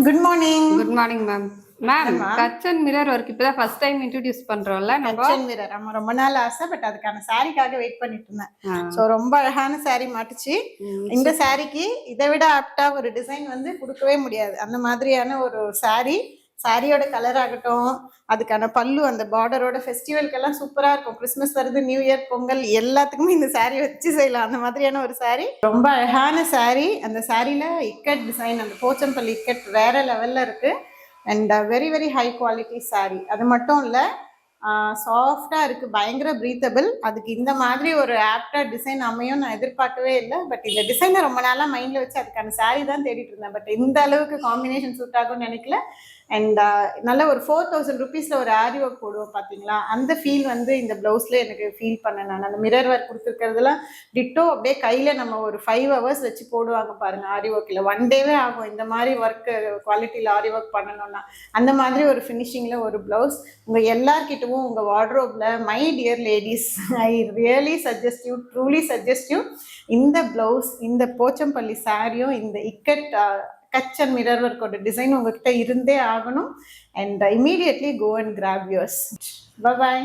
Good morning. Good morning ma'am. Ma'am, Kutch and mirror work இப்பதான் first time introduce பண்றோம்ல நம்ம. Kutch and mirror ஆமா, ரொம்ப நாள் ஆசை. பட் அதுக்கான சாரிக்காக வெயிட் பண்ணிட்டு இருந்தேன். ஸோ ரொம்ப அழகான சாரி மாட்டுச்சு. இந்த சாரிக்கு இதை விட ஆப்டா ஒரு டிசைன் வந்து கொடுக்கவே முடியாது. அந்த மாதிரியான ஒரு சாரி. சாரியோட கலர் ஆகட்டும், அதுக்கான பல்லு, அந்த பார்டரோட ஃபெஸ்டிவல்க்கெல்லாம் சூப்பரா இருக்கும். கிறிஸ்மஸ் வருது, நியூ இயர், பொங்கல் எல்லாத்துக்குமே இந்த சாரி வச்சு செய்யலாம். அந்த மாதிரியான ஒரு சாரி, ரொம்ப அழகான சாரி. அந்த சாரியில இக்கட் டிசைன், அந்த போச்சம்பள்ளி இக்கட் வேற லெவல்ல இருக்கு. And very very high quality sorry. அது மட்டும் இல்லை, சாஃப்டாக இருக்குது, பயங்கர ப்ரீத்தபிள். அதுக்கு இந்த மாதிரி ஒரு ஆப்டா டிசைன் அமையும் நான் எதிர்பார்க்கவே இல்லை. பட் இந்த டிசைனை ரொம்ப நாளாக மைண்டில் வச்சு அதுக்கான சாரி தான் தேடிட்டு இருந்தேன். பட் இந்த அளவுக்கு காம்பினேஷன் சூட் ஆகும்னு நினைக்கல. அண்ட் நல்ல ஒரு 4000 ருபீஸில் ஒரு ஆரி ஒர்க் போடுவோம் பார்த்தீங்களா, அந்த ஃபீல் வந்து இந்த ப்ளவுஸில் எனக்கு ஃபீல் பண்ணேன். நான் அந்த மிரர் ஒர்க் கொடுத்துருக்கிறதுலாம் டிட்டோ அப்படியே கையில் நம்ம ஒரு 5 hours வச்சு போடுவாங்க பாருங்கள் ஆரி ஒர்க்கில். 1 டேவே ஆகும் இந்த மாதிரி ஒர்க்கு குவாலிட்டியில் ஆரி ஒர்க் பண்ணணும்னா. அந்த மாதிரி ஒரு ஃபினிஷிங்கில் ஒரு ப்ளவுஸ் உங்கள் எல்லார்கிட்டவும் உங்கள் வார்ட்ரோப்ல. My dear ladies, I really suggest you, truly suggest you, இந்த ப்ளவுஸ், இந்த போச்சம்பள்ளி சாரியும், இந்த இக்கட் கட்ச் அண்ட் மிரர் ஒர்க்கோட டிசைன் உங்ககிட்ட இருந்தே ஆகணும். And immediately go and grab yours. Bye bye.